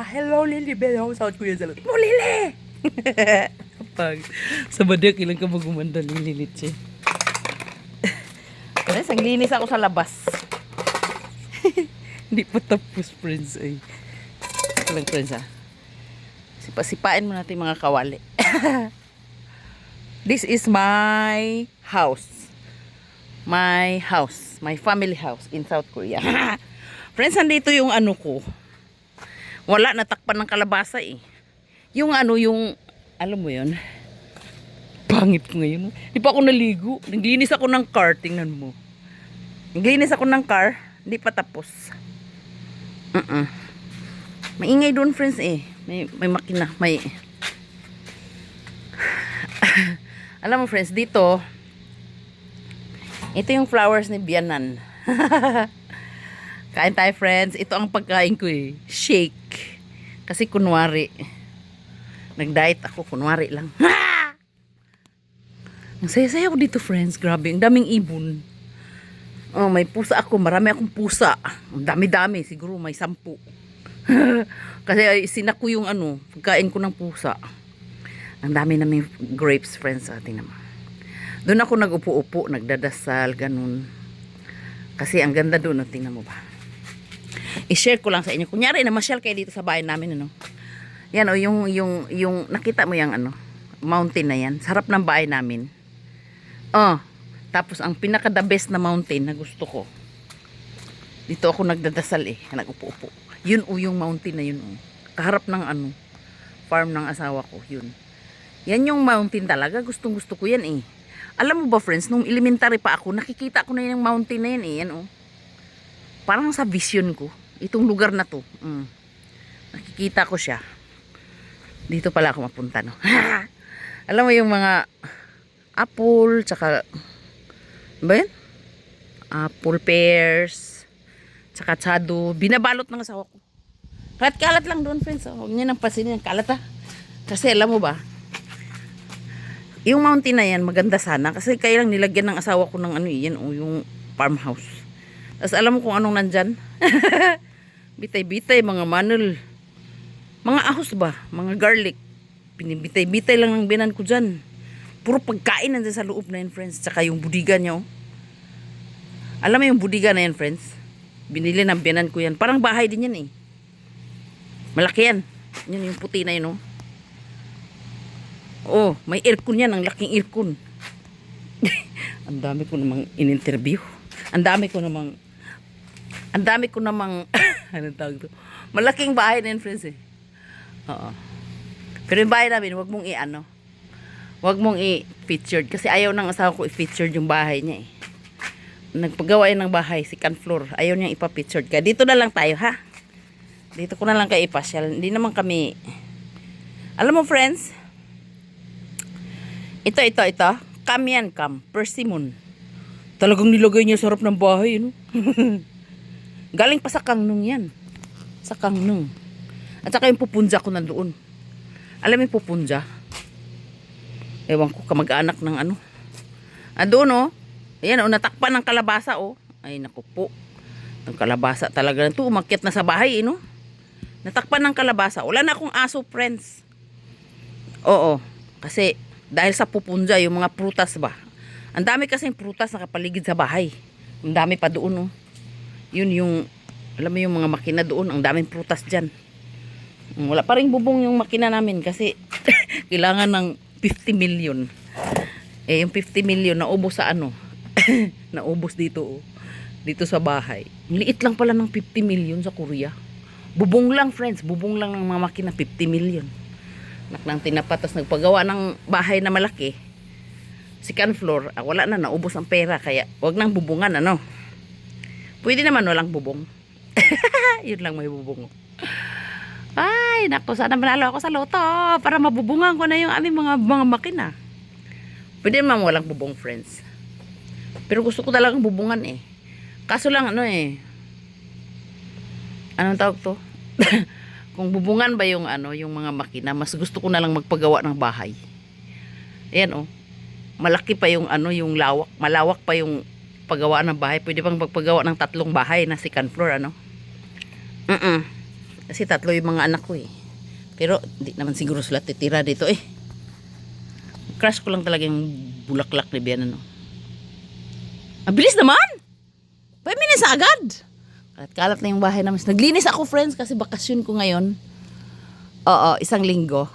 Hello, Lily Bell. South Korea sa mo, Lily! Kapag sa badak, ilang ka magumanda, Lily Litche. Pero ang linis ako sa labas. Hindi pa tapos, friends. Ay. Lang, friends, ha. Sipa-sipain mo natin mga kawali. This is my house. My house. My family house in South Korea. Friends, nandito yung ano ko. Wala, natakpan ng kalabasa eh. Yung ano, yung, alam mo yun, pangit ko ngayon. Di pa ako naligo. Naglinis ako ng car, tingnan mo. Naglinis ako ng car, hindi pa tapos. Maingay doon, friends eh. May makina, may... Alam mo, friends, dito, ito yung flowers ni Bianan. Kain tayo, friends. Ito ang pagkain ko eh. Shake. Kasi kunwari. Nag-diet ako. Kunwari lang. Ang saya-saya ko dito, friends. Grabe. Ang daming ibon. Oh, may pusa ako. Marami akong pusa. Ang dami-dami. Siguro may 10. Kasi sinak ko yung ano. Pagkain ko ng pusa. Ang dami namin grapes, friends. Ating naman. Doon ako nag-upo-upo. Nagdadasal. Ganun. Kasi ang ganda doon. Tingnan mo ba? I-share ko lang sa inyo. Kunyari na masyal kayo dito sa bahay namin, ano. Yan o, yung nakita mo yung ano, mountain na yan. Sarap ng bahay namin. Oh, tapos ang pinaka the best na mountain na gusto ko. Dito ako nagdadasal eh, nag-upo-upo. Yun o, yung mountain na yun o. Kaharap ng ano, farm ng asawa ko, yun. Yan yung mountain talaga, gustong-gusto ko yan eh. Alam mo ba, friends, nung elementary pa ako, nakikita ko na yung mountain na yan eh, yan o. Parang sa vision ko. Itong lugar na to. Nakikita ko siya. Dito pala ako mapunta, no? Alam mo yung mga apple, tsaka, ba yun? Apple, pears, tsaka tsado. Binabalot ng asawa ko. Kalat-kalat lang doon, friends. Huwag niya nang pasinin yung kalat, ha? Kasi alam mo ba, yung mountain na yan, maganda sana. Kasi kaya lang nilagyan ng asawa ko ng ano yan, o yung farmhouse. Tapos alam mo kung anong nandyan? Bitay-bitay, mga manol. Mga ahos ba? Mga garlic. Binibitay-bitay lang ng binan ko dyan. Puro pagkain nandyan sa loob na yan, friends. Tsaka yung budiga niya, oh. Alam mo yung budiga na yan, friends? Binili ng binan ko yan. Parang bahay din yan, eh. Malaki yan. Yan yung puti na yun, oh. Oh, may aircon yan. Ang laking aircon. Ang dami ko namang in-interview. Ang dami ko namang anong tawag to? Malaking bahay na yun, friends eh. Oo. Pero yung bahay namin, wag mong i-ano. Wag mong i-featured. Kasi ayaw ng asawa ko i-featured yung bahay niya eh. Nagpagawa yan ng bahay, second floor. Ayaw niyang ipa-featured. Kaya dito na lang tayo, ha? Dito ko na lang kayo ipasyal. Hindi naman kami... Alam mo, friends? Ito. Cam yan, cam. Persimmon. Talagang nilagay niya sa harap ng bahay, no? Galing pa sa Kangnung yan. Sa Kangnung. At saka yung pupunja ko nandoon. Alam mo yung pupunja? Ewan ko, kamag-anak ng ano. Doon, oh. Ayan, oh, natakpan ng kalabasa, oh. Ay, naku po. Ang kalabasa talaga. Ito, umakyat na sa bahay, no? Natakpan ng kalabasa. Wala na akong aso, friends. Oo. Kasi, dahil sa pupunja, yung mga prutas ba? Ang dami kasing prutas nakapaligid sa bahay. Ang dami pa doon, oh. Yun yung, alam mo yung mga makina doon, ang daming prutas dyan. Wala pa rin bubong yung makina namin kasi kailangan ng 50 million. Eh, yung 50 million naubos sa ano? Naubos dito, oh. Dito sa bahay. Liit lang pala ng 50 million sa Korea. Bubong lang, friends. Bubong lang ng mga makina, 50 million. Naknang tinapatas, nagpagawa ng bahay na malaki. Second floor, wala na, naubos ang pera. Kaya, wag nang bubungan, ano? Pwede naman walang bubong. Yun lang may bubong. Ay, naku, sana manalo ako sa loto para mabubungan ko na yung aming mga makina. Pwede naman walang bubong, friends. Pero gusto ko talagang bubungan eh. Kaso lang ano eh. Anong tawag to? Kung bubungan ba yung ano, yung mga makina, mas gusto ko na lang magpagawa ng bahay. Ayan oh. Malaki pa yung ano, yung lawak, malawak pa yung paggawa ng bahay. Pwede pang magpagawa ng 3 bahay na second floor, ano? Kasi 3 yung mga anak ko eh. Pero hindi naman siguro sila titira dito eh. Crush ko lang talaga yung bulaklak ni Bian, ano. Ang bilis naman! 5 minutes agad! Kalat-kalat na yung bahay namin. Naglinis ako, friends, kasi bakasyon ko ngayon. Oo, 1 linggo.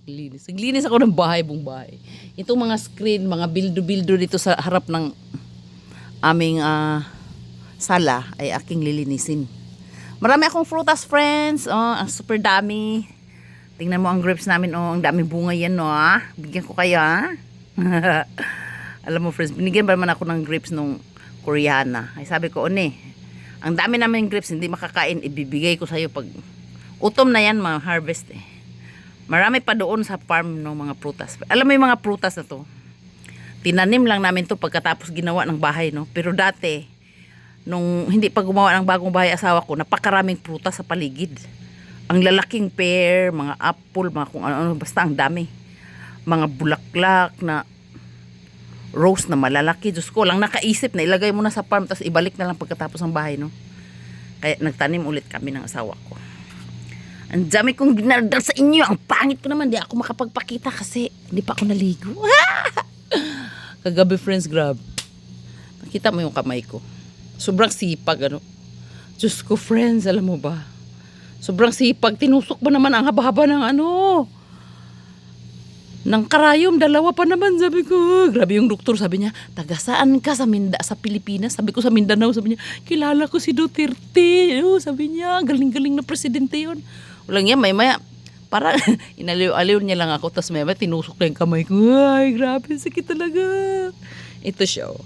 Naglinis ako ng bahay, buong bahay. Itong mga screen, mga bildo-bildo dito sa harap ng aming sala ay aking lilinisin. Marami akong frutas, friends. Oh, ang super dami. Tingnan mo ang grapes namin. Oh, ang daming bunga yan, no. Bigyan ko kayo, ha? Alam mo, friends, binigyan ba naman ako ng grapes nung Koreana. Ay sabi ko, ang dami namin grapes, hindi makakain. Ibibigay ko sa'yo pag utom na yan, mga harvest eh. Marami pa doon sa farm ng mga prutas. Alam mo yung mga prutas na to? Tinanim lang namin to pagkatapos ginawa ng bahay, no? Pero dati, nung hindi pa gumawa ng bagong bahay asawa ko, napakaraming prutas sa paligid. Ang lalaking pear, mga apple, mga kung ano, basta ang dami. Mga bulaklak na rose na malalaki. Diyos ko, lang nakaisip na ilagay mo na sa farm tapos ibalik na lang pagkatapos ng bahay, no? Kaya nagtanim ulit kami ng asawa ko. Ang dami kong ginardal sa inyo. Ang pangit ko naman, di ako makapagpakita kasi hindi pa ako naligo. Kagabi, friends, grab. Nakita mo yung kamay ko. Sobrang sipag, ano? Diyos ko, friends, alam mo ba? Sobrang sipag. Tinusok ba naman ang haba-haba ng ano? Ng karayom, 2 pa naman, sabi ko. Grabe yung doktor, sabi niya, taga saan ka sa Pilipinas? Sabi ko sa Mindanao, sabi niya, kilala ko si Duterte. Sabi niya, galing-galing na presidente yun. Walang yan, maya, parang inaliw-aliw niya lang ako, tapos maya tinusok na yung kamay ko. Ay, grabe, sakit talaga. Ito siya, oh.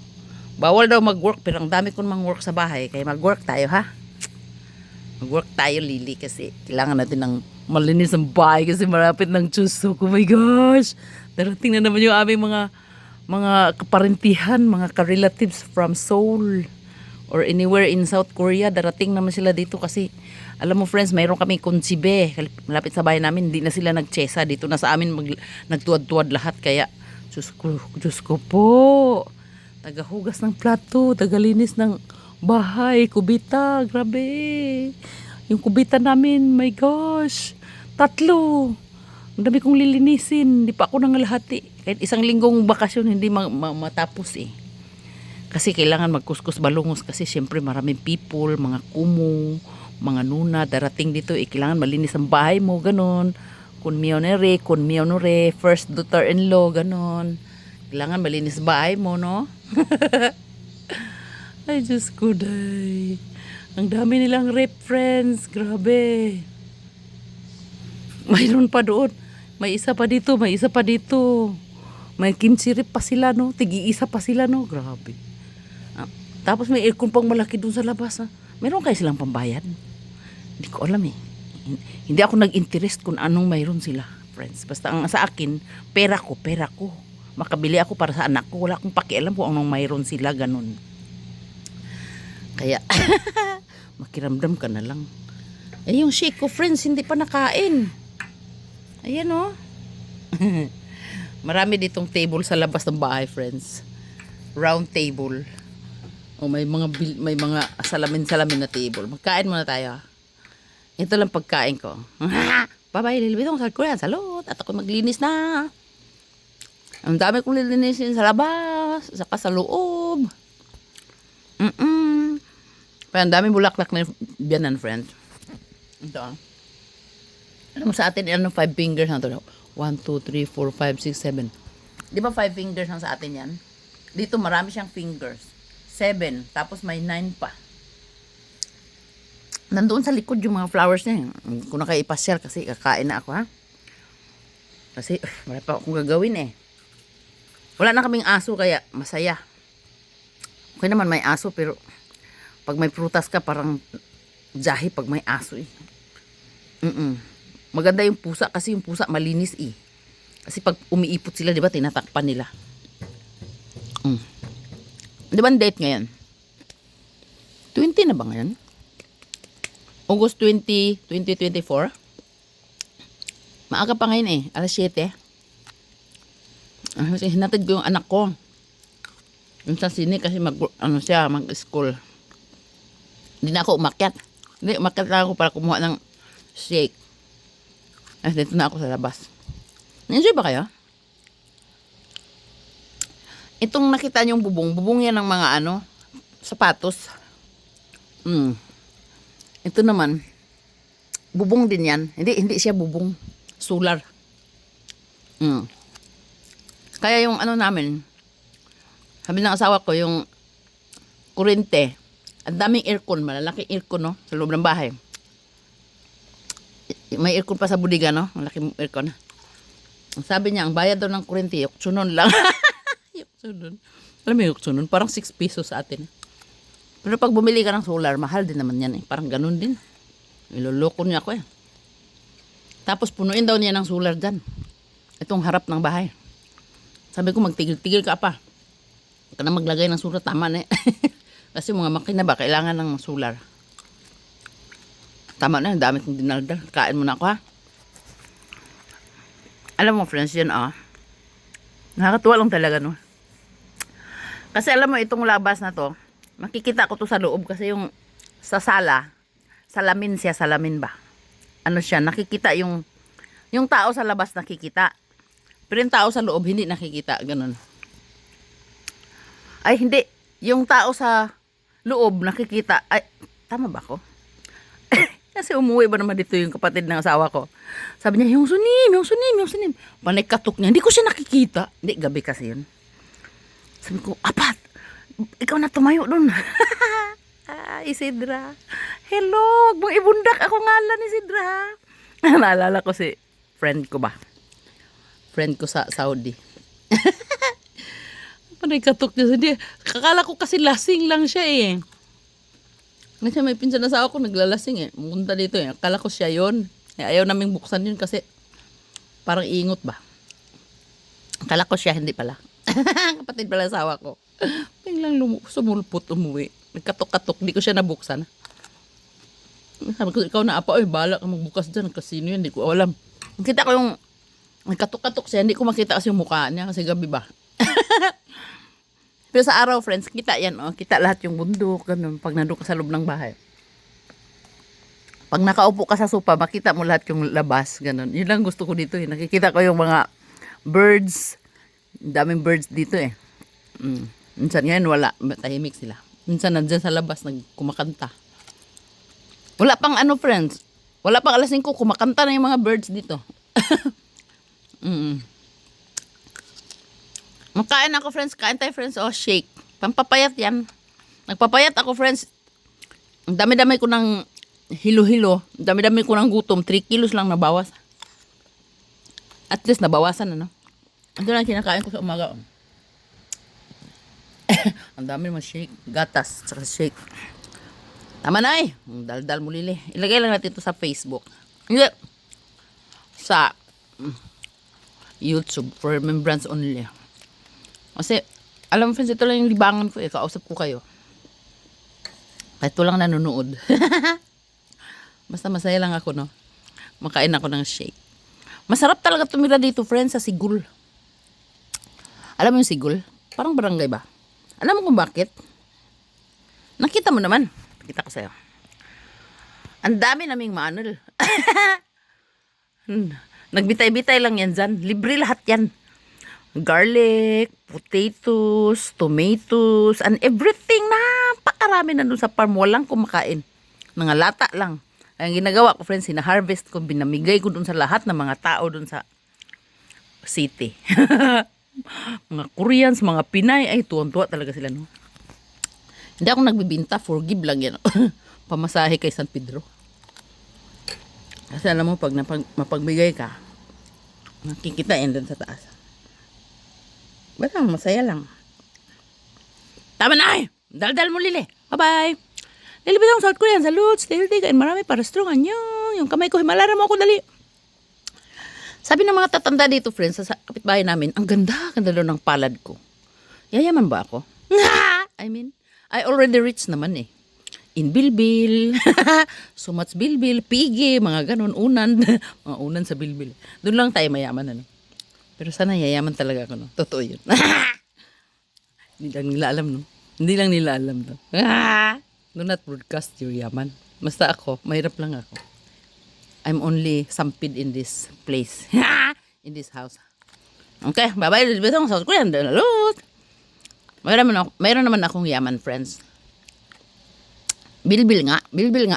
Bawal daw mag-work, pero ang dami ko namang work sa bahay, kaya mag-work tayo, ha? Mag-work tayo, Lily, kasi kailangan natin ng malinis ang bahay kasi marapit ng Chuseok. Oh my gosh! Darating na naman yung aming mga kaparentihan, mga ka-relatives from Seoul or anywhere in South Korea. Darating naman sila dito kasi alam mo, friends, mayroon kami kunsibe malapit sa bahay namin. Hindi na sila nagtsesa dito na sa amin, nagtuwad-tuwad lahat. Kaya Diyos ko po, tagahugas ng plato, tagalinis ng bahay, kubita, grabe. Yung kubita namin, my gosh, 3. Ang dami kong lilinisin. Hindi pa ako nangalahati. Kahit 1 linggong bakasyon, hindi matapos eh. Kasi kailangan magkuskus balungos kasi syempre maraming people, mga kumo, mga nuna, darating dito eh. Kailangan malinis ang bahay mo, ganon. Kun mionere, first daughter-in-law, ganon. Kailangan malinis bahay mo, no? Ay, Diyos ko, day. Ang dami nilang rep, friends. Grabe. Mayroon pa doon. May isa pa dito, may isa pa dito. May kimchi rep pa sila, no? Tigi-isa pa sila, no? Grabe. Tapos may aircon pang malaki doon sa labas, ha? Meron kayo silang pambayad? Hindi ko alam, eh. Hindi ako nag-interest kung anong mayroon sila, friends. Basta ang sa akin, pera ko. Makabili ako para sa anak ko. Wala akong pakialam kung anong mayroon sila, ganun. Kaya, makiramdam ka na lang. Eh, yung shake ko, friends, hindi pa nakain. Ayan, oh. Marami ditong table sa labas ng bahay, friends. Round table. O may mga salamin-salamin na table. Magkain muna tayo, ha. Ito lang pagkain ko. Bye-bye, lilibit ako sa Korean. Salud. At ako maglinis na. Ang dami kong lilinisin sa labas, saka sa loob. Pero ang daming bulaklak na biyanan, friend. Ito. Alam mo sa atin, 5 fingers na ito. 1, 2, 3, 4, 5, 6, 7. Di ba 5 fingers na sa atin yan? Dito marami siyang fingers. 7. Tapos may 9 pa. Nandoon sa likod yung mga flowers niya. Kung na kayo ipasyal kasi kakain na ako, ha? Kasi wala pa akong gagawin eh. Wala na kaming aso kaya masaya. Okay naman may aso pero pag may prutas ka parang jahi pag may aso eh. Maganda yung pusa kasi yung pusa malinis eh. Kasi pag umiipot sila, di ba, tinatakpan nila. Di ba ang date ngayon? 20 na ba ngayon? August 20, 2024. Maaga pa ngayon eh. Alas 7. Hinatid ko yung anak ko. Yung sa sine kasi mag-school. Hindi na ako umakyat. Hindi, umakyat lang ako para kumuha ng shake. Ay, dito na ako sa labas. Na-enjoy ba kayo? Itong nakita niyong bubong. Bubong yan ng mga sapatos. Ito naman, bubong din yan. Hindi siya bubong. Solar. Kaya yung namin, sabi ng asawa ko, yung kurente, ang daming aircon, malalaking aircon, no, sa loob ng bahay. May aircon pa sa budiga, no, malaking aircon. Sabi niya, ang bayad daw ng kurente, yuksunon lang. Yuksunon. Alam mo yuksunon, parang 6 pesos sa atin. Pero pag bumili ka ng solar, mahal din naman yan, eh. Parang ganun din. Iloloko niya ako, eh. Tapos punuin daw niya ng solar dyan. Itong harap ng bahay. Sabi ko, magtigil-tigil ka pa. Huwag ka na maglagay ng solar. Tama na, eh. Kasi mga makina ba, kailangan ng solar. Tama na, dami kong dinaldal. Kain mo na ako, ha. Alam mo, friends, yan, nakakatuwa lang talaga, no. Kasi alam mo, itong labas na to, makikita ko to sa loob kasi yung sa sala, salamin siya, salamin ba? Ano siya, nakikita yung tao sa labas nakikita. Pero yung tao sa loob hindi nakikita, ganun. Ay, hindi. Yung tao sa loob nakikita. Ay, tama ba ako? Kasi umuwi ba naman dito yung kapatid ng asawa ko. Sabi niya, yung sunim. Panay-katok niya. Hindi ko siya nakikita. Hindi, gabi kasi yun. Sabi ko, apat, ikaw na tumayo dun. Isidra. Hello, wag mong ibundak. Ako ngalan, Isidra. Naalala ko si friend ko ba? Friend ko sa Saudi. Panay-katok niya. Hindi, kakala ko kasi lasing lang siya, eh. Kasi may pinsan na sa ako naglalasing, eh. Pumunta dito, eh. Akala ko siya yun. Eh, ayaw naming buksan yun kasi parang ingot ba. Akala ko siya, hindi pala. Kapatid pala asawa ko. Biglang sumulpot, umuwi. Nagkatok-katok, di ko siya nabuksan. Sabi ko, ikaw na apa, bala ka magbukas dyan. Kasino yun, hindi ko alam. Kita ko yung nagkatok-katok siya, hindi ko makita kasi yung mukha niya kasi gabi ba. Pero sa araw, friends, kita yan, kita lahat yung bundok, ganun, pag nandun ka sa loob ng bahay. Pag nakaupo ka sa sopa, makita mo lahat yung labas, ganun. Yun lang gusto ko dito, eh. Nakikita ko yung mga birds. Daming birds dito, eh. Minsan ngayon, wala. Tahimik sila. Minsan nandyan sa labas, nagkumakanta. Wala pang friends. Wala pang alas 5, kumakanta na yung mga birds dito. Makain ako, friends. Kain tayo, friends. Shake. Pampapayat yan. Nagpapayat ako, friends. Ang dami-dami ko ng hilo-hilo. Ang dami-dami ko ng gutom. 3 kilos lang nabawas. At least nabawasan, Ito lang kinakain ko sa umaga. Ang dami naman shake. Gatas. Saka shake. Tama na, eh. Dal-dal mo, Lili. Ilagay lang natin ito sa Facebook. Hindi. Sa YouTube. For remembrance only. Kasi, alam mo, friends, ito lang yung libangan ko, eh. Kausap ko kayo. Ito lang nanonood. Basta masaya lang ako, no? Makain ako ng shake. Masarap talaga tumira dito, friends, sa Sigul. Alam mo yung Sigul? Parang barangay ba? Alam mo kung bakit? Nakita mo naman. Nakita ko sa'yo. Ang dami naming manol. Nagbitay-bitay lang yan dyan. Libre lahat yan. Garlic, potatoes, tomatoes, and everything. Napakarami na dun sa farm. Walang kumakain. Mga lata lang. Ang ginagawa ko, friends, hina-harvest ko, binamigay ko dun sa lahat ng mga tao dun sa city. Mga Koreans, mga Pinay, ay tuwan-tuwa talaga sila, no? Hindi ako nagbibinta, forgive lang yan. Pamasahe kay San Pedro. Kasi alam mo, pag mapagbigay ka, makikitain dun sa taas. Basta masaya lang. Tama na, eh! Dal-dal mo, Lili. Bye-bye! Lili, bitang South Korean, salute, stay healthy, kain marami para strong, anyo. Yung kamay ko, himalara mo ako, dali. Sabi ng mga tatanda dito, friends, sa kapitbahay namin, ang ganda daw ng palad ko. Yayaman ba ako? I already rich naman, eh. In bilbil, so much bilbil, pigi, mga ganon, unan. Mga unan sa bilbil. Doon lang tayo mayaman, Pero sana yayaman talaga ako, no? Totoo yun. Hindi lang nila alam, no? Hindi lang nila alam, no? Do not broadcast your yaman. Basta ako, mahirap lang ako. I'm only sampid in this place. In this house. Okay, bye-bye. Bitong sa ko yan. Dalut. Mayroon naman akong yaman, friends. Bilbil nga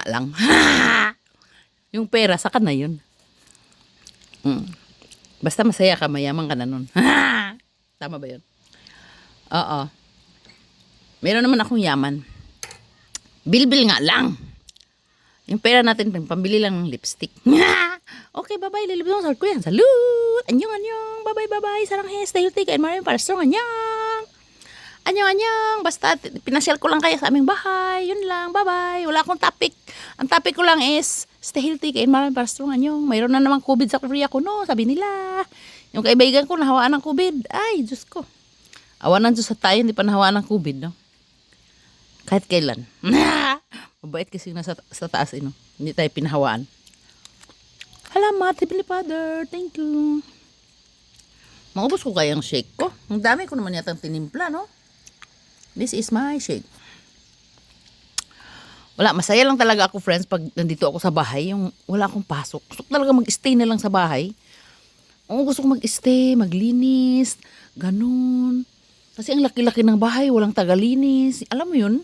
lang. Yung pera, saka na yun. Basta masaya ka, mayaman ka na nun. Tama ba yun? Oo. Meron naman akong yaman. Bilbil nga lang. Yung pera natin, pambili lang ng lipstick. Okay, bye-bye. Lilibit mo sa ko yan. Salut! Anyong. Bye-bye. Sarang stay healthy. Kain maraming para strong. Anyong. Basta, pinasyal ko lang kayo sa aming bahay. Yun lang. Bye-bye. Wala akong topic. Ang topic ko lang is, stay healthy. Kain maraming para strong. Anyong. Mayroon na namang COVID sa Korea ko, no? Sabi nila. Yung kaibigan ko, nahawaan ng COVID. Ay, Diyos ko. Awan ng Diyos sa tayo, hindi pa nahawaan ng COVID, no? Kahit kailan. Mabait kasi nasa sa taas, no? Hindi tayo pinahawaan. Salamat, Heavenly Father. Thank you. Maubos ko kayang shake ko. Ang dami ko naman yatang tinimpla, no? This is my shake. Wala, masaya lang talaga ako, friends, pag nandito ako sa bahay, yung wala akong pasok. Gusto ko talaga mag-stay na lang sa bahay. Gusto ko mag-stay, maglinis, ganun. Kasi ang laki-laki ng bahay, walang tagalinis. Alam mo yun?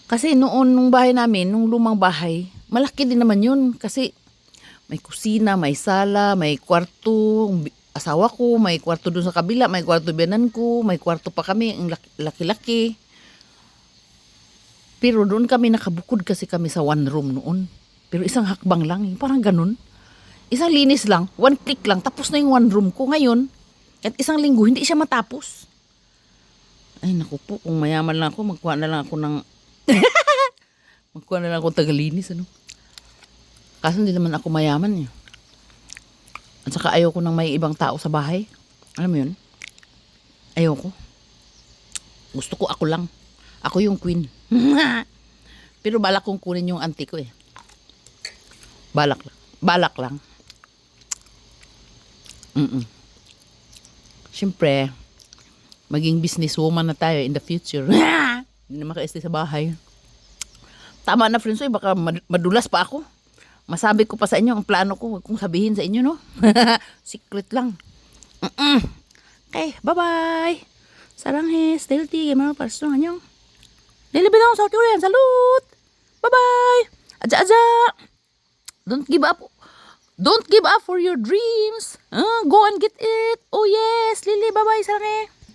Kasi noon, nung bahay namin, nung lumang bahay, malaki din naman yun. Kasi may kusina, may sala, may kwarto, asawa ko, may kwarto dun sa kabila, may kwarto biyanan ko, may kwarto pa kami, ang laki-laki. Pero doon kami nakabukod kasi kami sa one room noon. Pero isang hakbang lang, parang ganun. Isang linis lang, one click lang, tapos na yung one room ko. Ngayon, at isang linggo, hindi siya matapos. Ay, naku po, kung mayaman lang ako, magkuha na lang ako ng tagalinis, ano. Kasi hindi naman ako mayaman, eh. At saka ayoko nang may ibang tao sa bahay. Alam mo yun? Ayoko. Gusto ko ako lang. Ako yung queen. Pero balak kong kunin yung auntie ko, eh. Balak lang. Siyempre, maging businesswoman na tayo in the future. Hindi na maka-stay sa bahay. Tama na, friends. Baka madulas pa ako. Masabi ko pa sa inyo ang plano ko. Huwag kong sabihin sa inyo, no? Secret lang. Okay, bye-bye. Saranghe, stay healthy. Gimana para sa inyo? Lilibit ako sa Korean. Salut! Bye-bye! Aja! Don't give up. Don't give up for your dreams. Go and get it. Oh yes, Lily, bye-bye, saranghe.